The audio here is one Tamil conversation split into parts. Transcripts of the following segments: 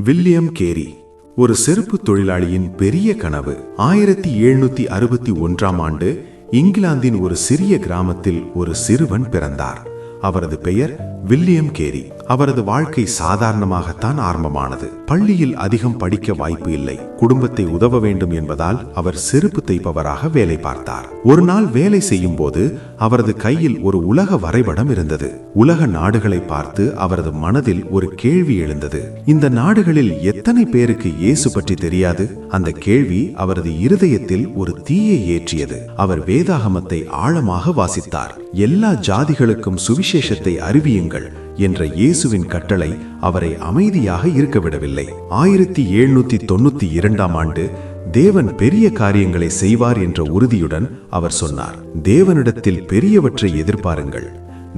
வில்லியம் கேரி ஒரு செருப்பு தொழிலாளியின் பெரிய கனவு. 1761ஆம் ஆண்டு இங்கிலாந்தின் ஒரு சிறிய கிராமத்தில் ஒரு சிறுவன் பிறந்தார். அவரது பெயர் வில்லியம் கேரி. அவரது வாழ்க்கை சாதாரணமாகத்தான் ஆரம்பமானது. பள்ளியில் அதிகம் படிக்க வாய்ப்பு இல்லை. குடும்பத்தை உதவ வேண்டும் என்பதால் அவர் செருப்பு தைப்பவராக வேலை பார்த்தார். ஒரு நாள் வேலை செய்யும் போது அவரது கையில் ஒரு உலக வரைபடம் இருந்தது. உலக நாடுகளை பார்த்து அவரது மனதில் ஒரு கேள்வி எழுந்தது. இந்த நாடுகளில் எத்தனை பேருக்கு இயேசு பற்றி தெரியாது? அந்த கேள்வி அவரது இருதயத்தில் ஒரு தீயை ஏற்றியது. அவர் வேதாகமத்தை ஆழமாக வாசித்தார். எல்லா ஜாதிகளுக்கும் சுவிசேஷத்தை அறிவியுங்கள் என்ற இயேசுவின் கட்டளை அவரை அமைதியாக இருக்க விடவில்லை. 1792ஆம் ஆண்டு தேவன் பெரிய காரியங்களை செய்வார் என்ற உறுதியுடன் அவர் சொன்னார், தேவனிடத்தில் பெரியவற்றை எதிர்பாருங்கள்,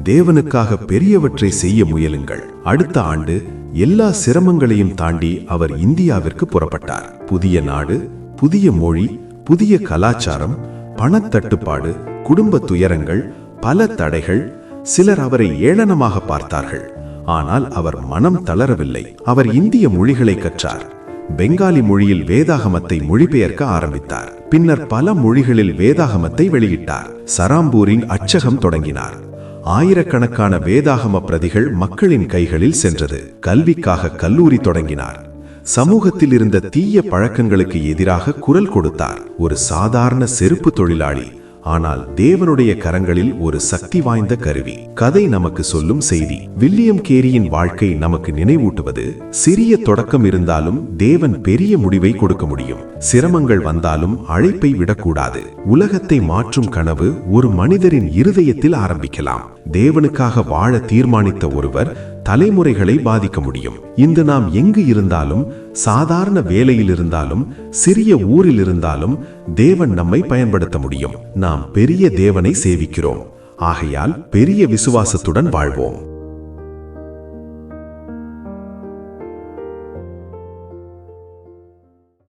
தேவனுக்காக பெரியவற்றை செய்ய முயலுங்கள். அடுத்த ஆண்டு எல்லா சிரமங்களையும் தாண்டி அவர் இந்தியாவிற்கு புறப்பட்டார். புதிய நாடு, புதிய மொழி, புதிய கலாச்சாரம், பணத்தட்டுப்பாடு, குடும்ப துயரங்கள், பல தடைகள். சிலர் அவரை ஏளனமாக பார்த்தார்கள். ஆனால் அவர் மனம் தளரவில்லை. அவர் இந்திய மொழிகளை கற்றார். பெங்காலி மொழியில் வேதாகமத்தை மொழிபெயர்க்க ஆரம்பித்தார். பின்னர் பல மொழிகளில் வேதாகமத்தை வெளியிட்டார். சராம்பூரின் அச்சகம் தொடங்கினார். ஆயிரக்கணக்கான வேதாகம பிரதிகள் மக்களின் கைகளில் சென்றது. கல்விக்காக கல்லூரி தொடங்கினார். சமூகத்தில் இருந்த தீய பழக்கங்களுக்கு எதிராக குரல் கொடுத்தார். ஒரு சாதாரண செருப்பு தொழிலாளி, ஆனால் தேவனுடைய கரங்களில் ஒரு சக்தி வாய்ந்த கருவி. கதை நமக்கு சொல்லும் செய்தி. வில்லியம் கேரியின் வாழ்க்கை நமக்கு நினைவூட்டுவது, சிறிய தொடக்கம் இருந்தாலும் தேவன் பெரிய முடிவை கொடுக்க முடியும். சிரமங்கள் வந்தாலும் அழைப்பை விடக்கூடாது. உலகத்தை மாற்றும் கனவு ஒரு மனிதரின் இருதயத்தில் ஆரம்பிக்கலாம். தேவனுக்காக வாழ தீர்மானித்த ஒருவர் தலைமுறைகளை பாதிக்க முடியும். இன்று நாம் எங்கு இருந்தாலும், சாதாரண வேலையில் இருந்தாலும், சிறிய ஊரில் இருந்தாலும் தேவன் நம்மை பயன்படுத்த முடியும். நாம் பெரிய தேவனை சேவிக்கிறோம். ஆகையால் பெரிய விசுவாசத்துடன் வாழ்வோம்.